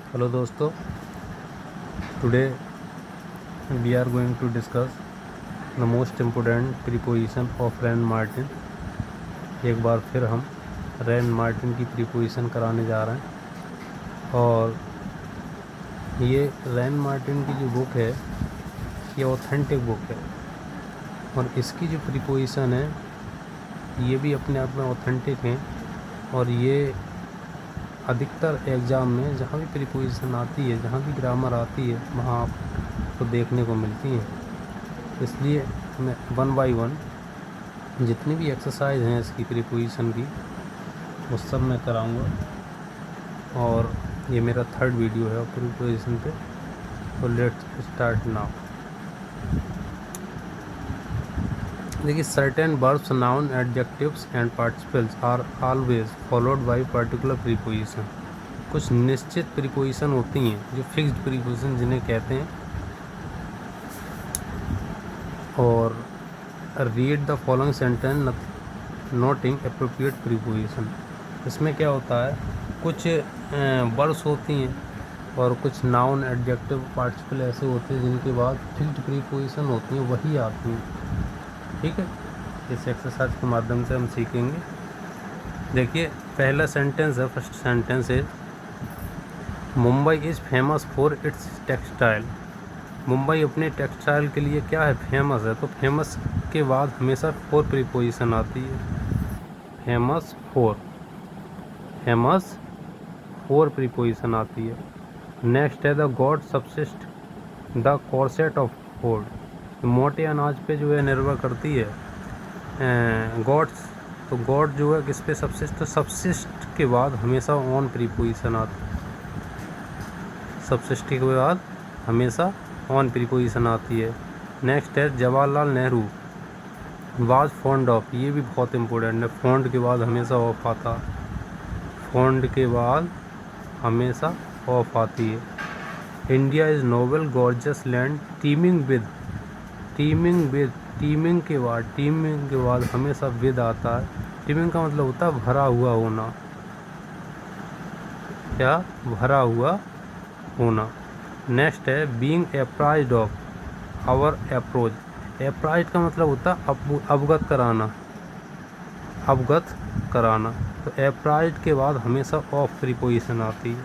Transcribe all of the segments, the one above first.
Hello दोस्तों, today we are going to discuss the most important preposition of Wren Martin. एक बार फिर हम रैन मार्टिन की प्रीपोजिशन कराने जा रहे हैं। और ये रैन मार्टिन की जो बुक है ये ऑथेंटिक बुक है, और इसकी जो प्रीपोजिशन है ये भी अपने आप में ऑथेंटिक हैं। और ये अधिकतर एग्ज़ाम में जहाँ भी प्रीपोजिशन आती है, जहाँ भी ग्रामर आती है, वहाँ आपको देखने को मिलती है। इसलिए मैं 1 बाय 1 जितनी भी एक्सरसाइज हैं इसकी प्रीपोजिशन की वो सब मैं कराऊंगा। और ये मेरा 3rd वीडियो है प्रीपोजिशन पे। तो लेट्स स्टार्ट नाउ। देखिए, certain verbs, noun, adjectives and participles are always followed by particular preposition. कुछ निश्चित प्रीपोजिशन होती हैं जो फिक्स्ड प्रीपोजिशन जिन्हें कहते हैं। और read the following sentence noting appropriate preposition. इसमें क्या होता है, कुछ वर्ड्स होती हैं और कुछ नाउन, एडजेक्टिव, पार्टिसिपल ऐसे होते हैं जिनके बाद फिक्स्ड प्रीपोजिशन होती हैं, वही आती हैं। ठीक है, इस एक्सरसाइज के माध्यम से हम सीखेंगे। देखिए, पहला सेंटेंस है, फर्स्ट सेंटेंस है, Mumbai is famous for its textile. Mumbai अपने टेक्सटाइल के लिए क्या है, फेमस है। तो फेमस के बाद हमेशा फोर प्रीपोजिशन आती है। फेमस फोर प्रीपोजिशन आती है। नेक्स्ट है the God subsist the corset of food. मोटे अनाज पे जो है निर्भर करती है गॉड्स। तो गॉड जो है किस पे सब्सिस्ट, तो सब्सिस्ट के बाद हमेशा ऑन प्रीपोजिशन आती है। सब्सिस्ट के बाद हमेशा ऑन प्रीपोजिशन आती है। नेक्स्ट है Jawaharlal Nehru was fond of. ये भी बहुत इंपॉर्टेंट है, फॉन्ड के बाद हमेशा ऑफ आता है। फॉन्ड के बाद हमेशा ऑफ आती है। India is noble gorgeous land teeming with. Teeming के बाद हमेशा विद आता है। टीमिंग का मतलब होता है भरा हुआ होना। क्या, भरा हुआ होना। नेक्स्ट है बीइंग एप्राइज्ड ऑफ आवर अप्रोच। एप्राइज्ड का मतलब होता है अवगत कराना। तो एप्राइज्ड के बाद हमेशा ऑफ प्रीपोजिशन आती है।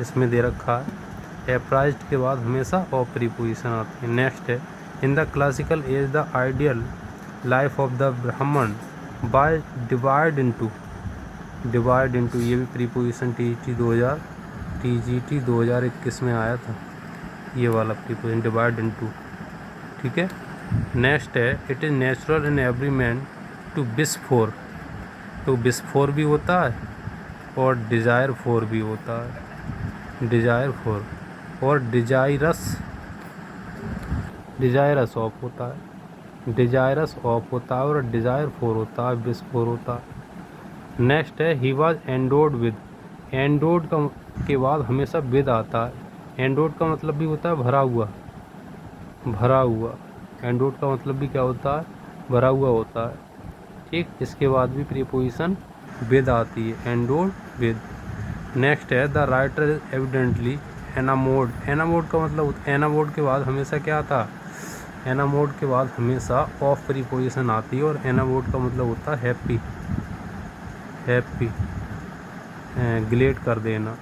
इसमें दे रखा है एप्राइज्ड के बाद हमेशा ऑफ प्रीपोजिशन आती है। नेक्स्ट है in the classical as the ideal life of the ब्राह्मण बाय डिवाइड इनटू। ये भी प्रीपोजिशन TGT 2021 में आया था, ये वाला प्रीपोजिशन डिवाइड इनटू। ठीक है। नेक्स्ट है it is natural in every man to wish for. तो विश फॉर भी होता है और डिज़ायर फॉर भी होता है। डिज़ायर फॉर और डिज़ायरस ऑफ होता है। डिज़ायरस ऑफ होता है और डिज़ायर फॉर होता है, विश फॉर होता है। नेक्स्ट है he was endowed with. Endowed का के बाद हमेशा विद आता है। एंडोड का मतलब भी होता है भरा हुआ। एंडोड का मतलब भी क्या होता है, भरा हुआ होता है। ठीक, इसके बाद भी प्रीपोजिशन विद आती है, एंडोड विद। नेक्स्ट है द राइटर इज एविडेंटली एनामोर्ड। एनामोर्ड का मतलब, एनामोर्ड के बाद हमेशा क्या आता है, एनामोर्ड के बाद हमेशा ऑफ प्रीपोजिशन आती है। और एनामोर्ड का मतलब होता है हैप्पी, ग्लेड कर देना।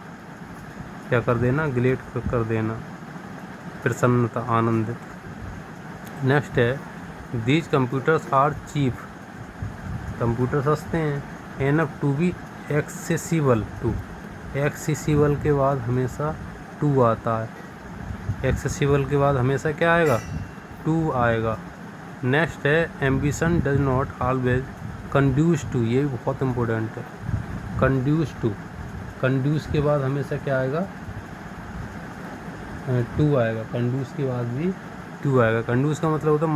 क्या कर देना, ग्लेड कर देना, प्रसन्नता, आनंदित। नेक्स्ट है these computers are cheap. Computer सस्ते हैं। Enough to be accessible to. Accessible के बाद हमेशा टू आता है। एक्सेसिबल के बाद हमेशा क्या आएगा, टू आएगा। नेक्स्ट है ambition does not always conduce to. ये भी बहुत इंपॉर्टेंट है, कंड्यूस टू। कंड्यूस के बाद हमेशा क्या आएगा, टू आएगा। कंड्यूस के बाद भी टू आएगा। कंड्यूस का मतलब होता है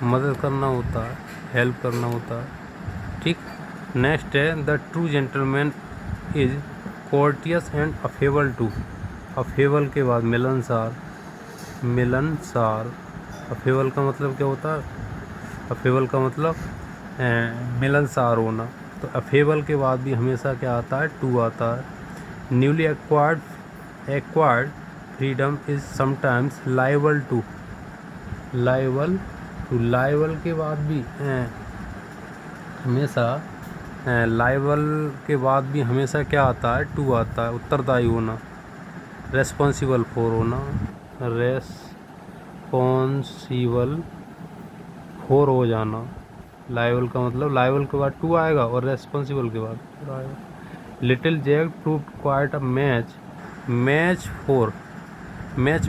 मदद करना होता है, हेल्प करना होता है। ठीक। नेक्स्ट है the true gentleman is courteous and affable to. Affable के बाद मिलनसार। अफेबल का मतलब क्या होता है, अफेबल का मतलब मिलनसार होना। तो अफेबल के बाद भी हमेशा क्या आता है, टू आता है। Newly acquired freedom is sometimes liable के बाद भी हमेशा लाइबल के बाद भी हमेशा क्या आता है, टू आता है, उत्तरदायी होना, रेस्पॉन्सिबल फॉर होना, रेस्पॉन्सिबल फॉर हो जाना। लाइबल का मतलब लाइबल के बाद टू आएगा और रेस्पॉन्सिबल के बाद फोर आएगा। Little Jack proved quite a match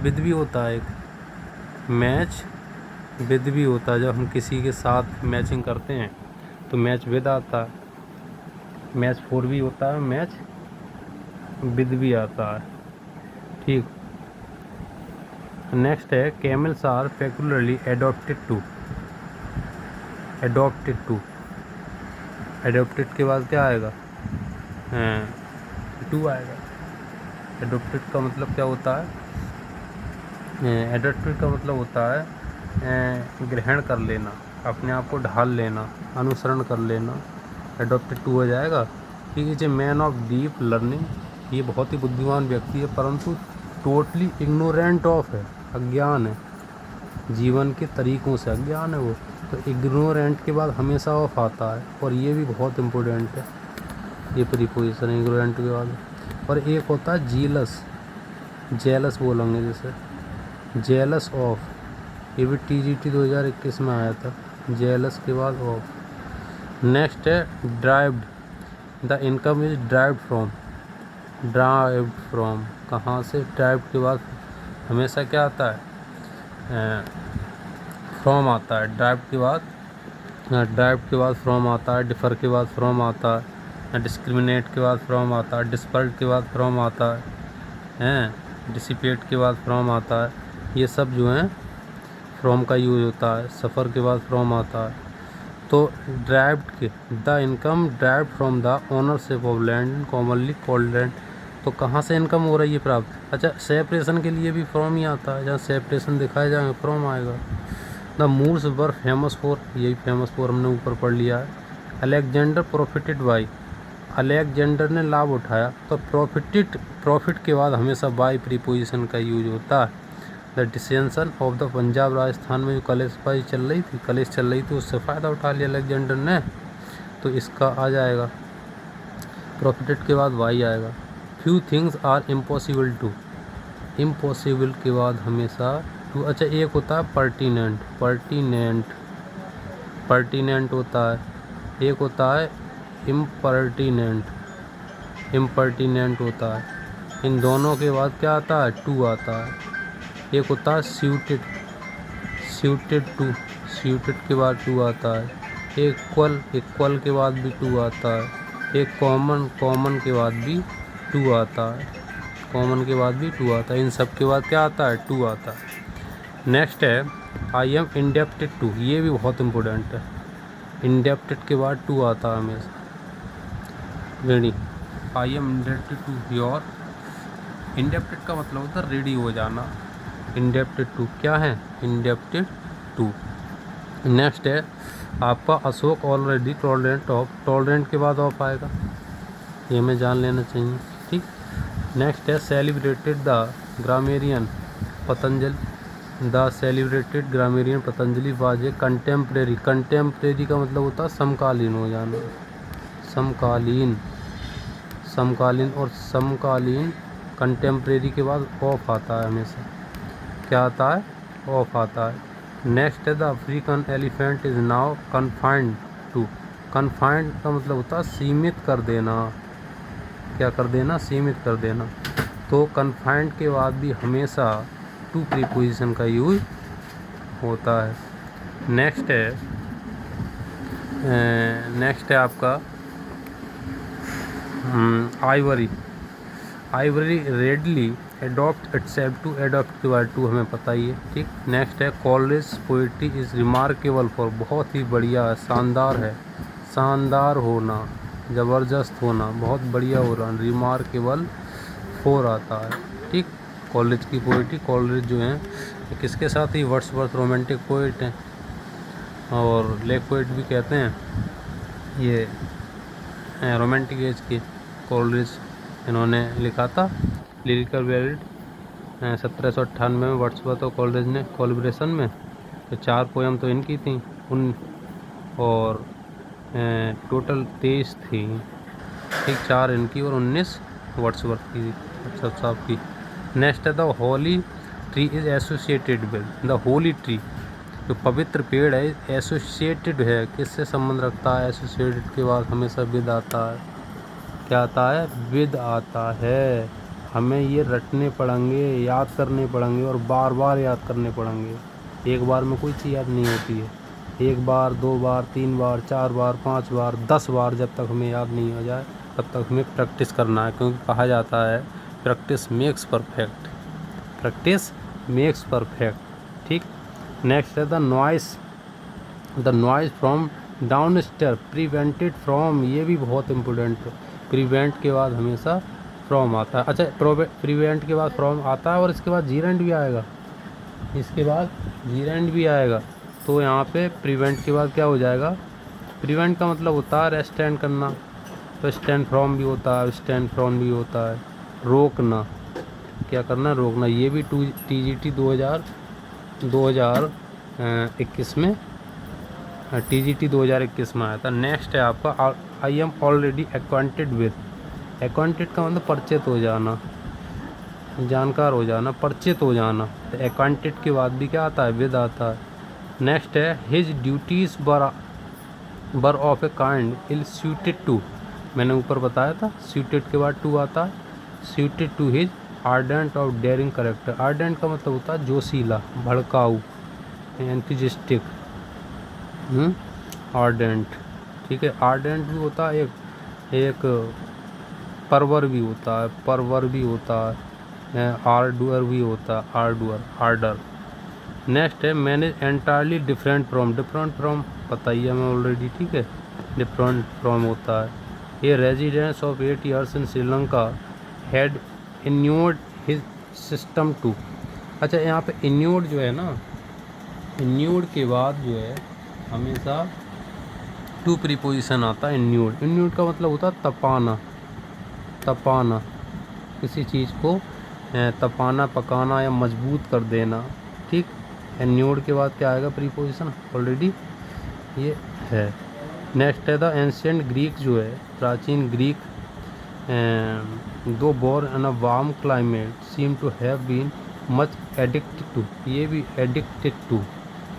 with भी होता है, एक मैच विद भी होता है। जब हम किसी के साथ मैचिंग करते हैं तो मैच विद आता है, मैच फॉर भी होता है, मैच विद भी आता है, ठीक। नेक्स्ट है कैमल्स आर पेक्युलरली एडॉप्टेड के बाद क्या आएगा, टू आएगा। एडॉप्टेड का मतलब क्या होता है, एडॉप्टेड का मतलब होता है ग्रहण कर लेना, अपने आप को ढाल लेना, अनुसरण कर लेना। एडॉप्टेड टू हो जाएगा। He is a man of deep learning, ये बहुत ही बुद्धिमान व्यक्ति है परंतु टोटली इग्नोरेंट ऑफ है, अज्ञान है, जीवन के तरीकों से अज्ञान है वो। तो इग्नोरेंट के बाद हमेशा ऑफ आता है और ये भी बहुत इम्पोर्टेंट है, ये प्रीपोजिशन है इग्नोरेंट के बाद। और एक होता है जेलस बोलेंगे, जैसे जेलस ऑफ, ये भी TGT 2021 में आया था, जेलस के बाद ऑफ। नेक्स्ट है derived, the income is derived from, कहाँ से, ड्राइव्ड के बाद हमेशा क्या आता है, फ्रॉम आता है। ड्राइव्ड के बाद फ्रॉम आता है, डिफर के बाद फ्रॉम आता है, डिस्क्रिमिनेट के बाद फ्रॉम आता है, डिस्पर्ट के बाद फ्रॉम आता है, डिसिपेट के बाद फ्रॉम आता है। ये सब जो हैं फ्रॉम का यूज होता है। सफ़र के बाद फ्रॉम आता है। तो ड्राइव्ड के the income derived from the ownership of land commonly called land, तो कहाँ से इनकम हो रही है प्राप्त, अच्छा सेपरेशन के लिए भी फ्रॉम ही आता है, जहाँ सेपरेशन दिखाया जाएगा फ्रॉम आएगा। The Moors were famous for, यही फेमस फॉर हमने ऊपर पढ़ लिया है। अलेक्जेंडर प्रॉफिटेड बाई, अलेक्जेंडर ने लाभ उठाया, तो प्रॉफिट के बाद हमेशा बाई प्रीपोजिशन का यूज होता है। The डिसेंशन of the Punjab, Rajasthan में जो कलेशबाजी चल रही थी उससे फ़ायदा उठा लिया अलेक्जेंडर ने, तो इसका आ जाएगा, प्रॉफिटेड के बाद वाई आएगा। Few things are impossible to, impossible के बाद हमेशा टू। अच्छा एक होता है पर्टिनेंट होता है, एक होता है इम्पर्टिनेंट होता है। इन दोनों के बाद क्या आता है, टू आता है। एक होता है सूटेड के बाद टू आता है। इक्वल के बाद भी टू आता है। एक कॉमन के बाद भी टू आता है, इन सब के बाद क्या आता है, टू आता है। नेक्स्ट है आई एम इंडेप्टेड टू, ये भी बहुत इम्पोर्टेंट है। इंडेप्टेड के बाद टू आता है हमेशा, ready. I am indebted to your, indebted का मतलब होता है रेडी हो जाना। इंडेप्टेड टू क्या है, इंडेप्टेड टू। नेक्स्ट है आपका Ashok already tolerant of, tolerant के बाद ऑफ आएगा, ये हमें जान लेना चाहिए, ठीक। नेक्स्ट है celebrated the grammarian Patanjali was a contemporary का मतलब होता है समकालीन हो जाना, समकालीन और समकालीन। कंटेम्प्रेरी के बाद ऑफ आता है हमेशा, क्या आता है, ऑफ आता है। नेक्स्ट है the African elephant is now confined to, confined का मतलब होता है सीमित कर देना, क्या कर देना, सीमित कर देना। तो कन्फाइंड के बाद भी हमेशा टू प्रीपोजिशन का यूज होता है। नेक्स्ट है आपका ivory readily adopt itself to, adopt के बाद टू हमें पता ही है, ठीक। नेक्स्ट है college poetry is remarkable for, बहुत ही बढ़िया है, शानदार है, शानदार होना, ज़बरदस्त होना, बहुत बढ़िया हो रहा, रिमार्केबल फॉर आता है, ठीक। कॉलेज की पोइट्री, कॉलेज जो है किसके साथ ही, वर्ड्सवर्थ रोमांटिक पोइट हैं और लेक पोइट भी कहते हैं, ये रोमांटिक एज के कॉलेज। इन्होंने लिखा था लिरिकल वेरिड 1798 में वर्ड्सवर्थ और कॉलेज ने कोलैबोरेशन में। तो 4 पोएम तो इनकी थी और टोटल 23 थी, ठीक, 4 इनकी और 19 वर्ड्सवर्थ की, अच्छा साहब की। नेक्स्ट है the Holi tree is associated with, the Holi tree जो पवित्र पेड़ है एसोसिएटेड है, किससे संबंध रखता है? एसोसिएटेड के बाद हमेशा विद आता है, क्या आता है? विद आता है। हमें ये रटने पड़ेंगे, याद करने पड़ेंगे और बार बार याद करने पड़ेंगे। एक बार में कोई चीज़ याद नहीं होती है, 1 बार 2 बार 3 बार 4 बार 5 बार 10 बार जब तक हमें याद नहीं हो जाए तब तक हमें प्रैक्टिस करना है, क्योंकि कहा जाता है practice makes perfect, practice makes perfect, ठीक। नेक्स्ट है the noise from down stair prevented from, ये भी बहुत इंपॉर्टेंट है। प्रिवेंट के बाद हमेशा फ्रॉम आता है, अच्छा प्रिवेंट के बाद फ्रॉम आता है और इसके बाद जीरेंट भी आएगा, इसके बाद जीरेंट भी आएगा। तो यहाँ पे प्रिवेंट के बाद क्या हो जाएगा? प्रिवेंट का मतलब होता है रेस्ट्रेंट करना, तो स्टैंड फ्रॉम भी होता है, स्टैंड फ्रॉम भी होता है, रोकना, क्या करना? रोकना। ये भी TGT 2021 में TGT 2021 में आया था। नेक्स्ट है आपका आई एम ऑलरेडी एक्वांटेड विद, एक्वांटेड का मतलब परिचित हो जाना, जानकार हो जाना, परिचित हो जाना। तो एक्वांटेड के बाद भी क्या आता है? विद आता है। नेक्स्ट है his duties were of a kind ill suited to, मैंने ऊपर बताया था सूटेड के बाद टू आता है, सूटेड टू हिज आर्डेंट और डेयरिंग करेक्टर। आर्डेंट का मतलब होता है जोशीला, भड़काऊ, एंथुजिस्टिक, आर्डेंट, ठीक है। आर्डेंट भी होता है एक परवर भी होता है, परवर भी होता है, आर्डुअर भी होता है, आर्डुअर, आर्डर। नेक्स्ट है मैनेज एंटायरली डिफरेंट फ्रॉम पता ही है हमें ऑलरेडी, ठीक है, डिफरेंट फ्रॉम होता है। ये residence of 8 years in Sri Lanka had inured his system to, अच्छा यहाँ पे इन्यूर्ड जो है ना, इन्यूर्ड के बाद जो है हमेशा टू प्रीपोजिशन आता है। इन्यूर्ड, इन्यूर्ड का मतलब होता है तपाना, तपाना, किसी चीज़ को तपाना, पकाना या मजबूत कर देना, ठीक। इन्यूर्ड के बाद क्या आएगा? प्रीपोजिशन, ऑलरेडी ये है। नेक्स्ट है द एंशिएंट ग्रीक जो है, प्राचीन Greek, though born in a warm climate seem to have been much addicted to, ये भी एडिक्टेड टू,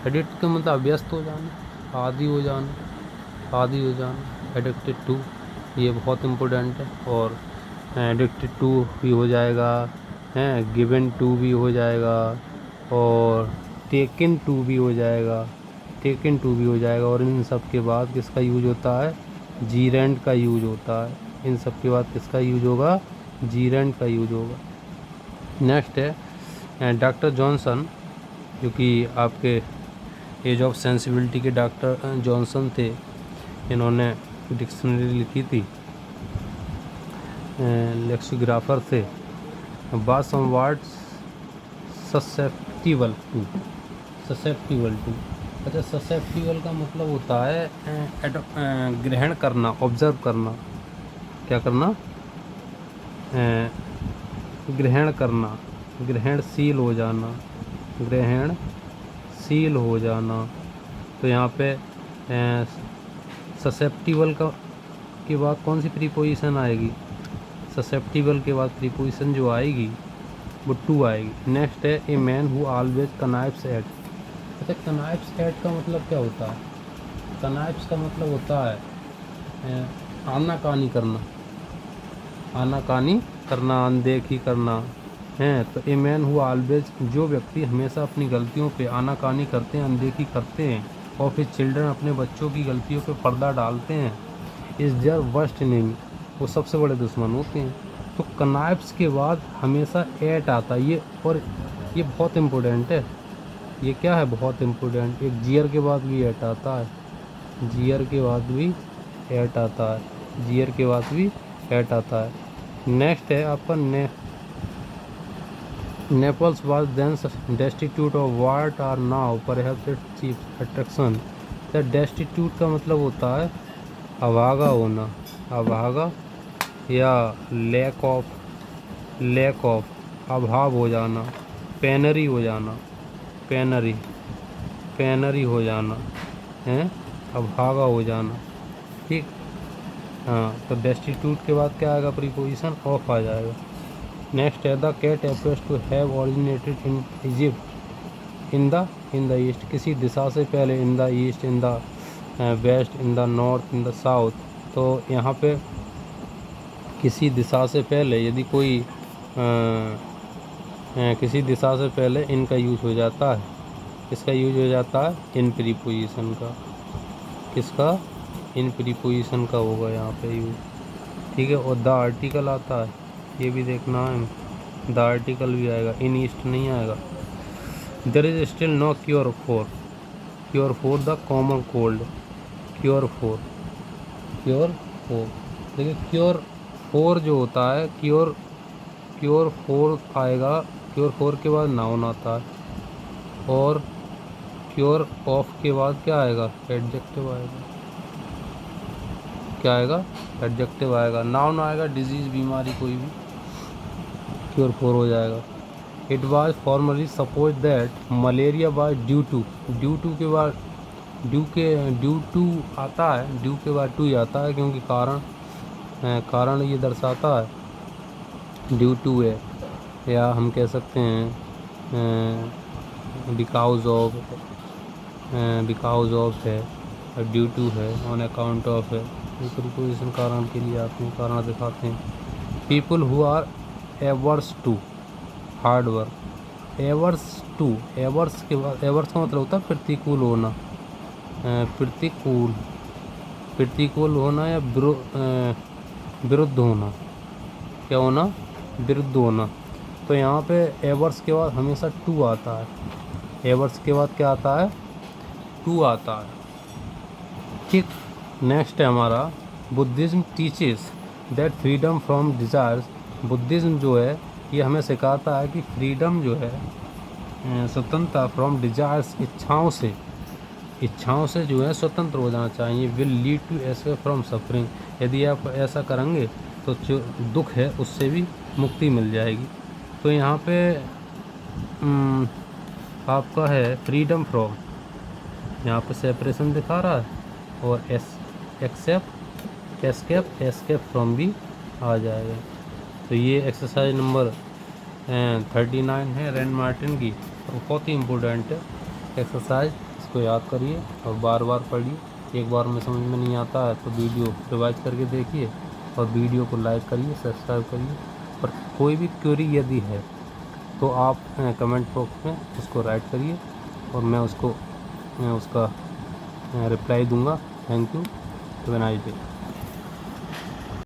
एडिक्ट का मतलब व्यस्त हो जाना, आदी हो जाना, आदी हो जाना, एडिक्टेड टू, ये बहुत इम्पोर्टेंट है। और एडिक्टेड टू भी हो जाएगा, हैं, गिवन टू भी हो जाएगा और टेकन टू भी हो जाएगा, टेकन टू भी हो जाएगा। और इन सब के बाद किसका यूज होता है? जीरेंट का यूज होता है। इन सब के बाद किसका यूज होगा? जीरेंट का यूज होगा। नेक्स्ट है डॉक्टर जॉनसन, जो कि आपके एज ऑफ सेंसिबिलिटी के डॉक्टर जॉनसन थे, इन्होंने डिक्शनरी लिखी थी, लेक्सियोग्राफर थे। But some words susceptible to, susceptible to, अच्छा ससेप्टिबल का मतलब होता है ग्रहण करना, ऑब्जर्व करना, क्या करना? ग्रहण करना, ग्रहणशील हो जाना, ग्रहणशील हो जाना। तो यहाँ पे ससेप्टिबल का के बाद कौन सी प्रीपोजिशन आएगी? ससेप्टिबल के बाद प्रीपोजिशन जो आएगी वो टू आएगी। नेक्स्ट है a man who always connives at, अच्छा कनाइप्स एट का मतलब क्या होता है? कनाइप्स का मतलब होता है आनाकानी करना, आनाकानी करना, अनदेखी करना है। तो ए मैन हु ऑलवेज, जो व्यक्ति हमेशा अपनी गलतियों पे आनाकानी करते हैं, अनदेखी करते हैं, और फिर चिल्ड्रन अपने बच्चों की गलतियों पे पर्दा डालते हैं, इस देयर वर्स्ट एनिमी, वो सबसे बड़े दुश्मन होते हैं। तो कनाइप्स के बाद हमेशा एट आता है, ये, और ये बहुत इम्पोर्टेंट है। ये क्या है? बहुत इम्पोर्टेंट। एक जीयर के बाद भी एट आता है, जीयर के बाद भी एट आता है, जीयर के बाद भी एट आता है। नेक्स्ट है आपका Naples was then destitute of what are now perhaps its chief attraction. तो डेस्टिट्यूट का मतलब होता है अभागा होना, अभागा या लैक ऑफ अभाव हो जाना, पेनरी हो जाना, पेनरी हो जाना है, अभागा हो जाना। ठीक। हाँ, तो डेस्टिट्यूट के बाद क्या आएगा? प्रीपोजिशन ऑफ आ जाएगा। नेक्स्ट है the cat appears to have originated in Egypt in the east, किसी दिशा से पहले, in the east, in the west, in the north, in the south. तो यहाँ पे किसी दिशा से पहले यदि कोई किसी दिशा से पहले इनका यूज हो जाता है, किसका यूज हो जाता है? इन प्रीपोजिशन का। किसका? इन प्रीपोजिशन का होगा यहाँ पे यूज। ठीक है। और द आर्टिकल आता है, ये भी देखना है, द आर्टिकल भी आएगा, इन ईस्ट नहीं आएगा। There is still no cure for the common cold, cure for देखिए, क्योर फॉर जो होता है, क्योर फॉर आएगा, क्योर फॉर के बाद नाउन आता है, और क्योर ऑफ के बाद क्या आएगा? एडजेक्टिव आएगा। क्या आएगा? एडजेक्टिव आएगा। नाउन आएगा डिजीज़, बीमारी कोई भी, क्योर फॉर हो जाएगा। It was formerly suppose that malaria was due to के बाद ड्यू टू आता है, ड्यू के बाद टू ही आता है, क्योंकि कारण ये दर्शाता है, ड्यू टू है, या हम कह सकते हैं बिकॉज ऑफ है, ड्यू टू है, ऑन अकाउंट ऑफ है। ये प्रीपोजिशन कारण के लिए आते हैं, कारण दिखाते हैं। People who are averse to hard work, averse के बाद, एवर्स का मतलब होता है प्रतिकूल होना, प्रतिकूल होना या विरुद्ध होना। क्या होना? विरुद्ध होना। तो यहाँ पे एवर्स के बाद हमेशा टू आता है, एवर्स के बाद क्या आता है? टू आता है। ठीक। नेक्स्ट है हमारा Buddhism teaches that freedom from desires. Buddhism जो है ये हमें सिखाता है कि फ्रीडम जो है, स्वतंत्रता, फ्रॉम डिज़ायर्स, इच्छाओं से जो है स्वतंत्र हो जाना चाहिए। Will lead to escape from suffering, यदि आप ऐसा करेंगे तो जो दुख है उससे भी मुक्ति मिल जाएगी। तो यहाँ पे आपका है फ्रीडम फ्रॉम, यहाँ पे सेपरेशन दिखा रहा है, और एस्केप फ्रॉम भी आ जाएगा। तो ये एक्सरसाइज नंबर 39 है रैन मार्टिन की, और बहुत ही इम्पोर्टेंट है एक्सरसाइज। इसको याद करिए और बार बार पढ़िए। एक बार में समझ में नहीं आता है तो वीडियो रिवाइज करके देखिए, और वीडियो को लाइक करिए, सब्सक्राइब करिए। और कोई भी क्वेरी यदि है तो आप कमेंट बॉक्स में उसको राइट करिए, और मैं उसका रिप्लाई दूंगा। Thank you. Have a nice day.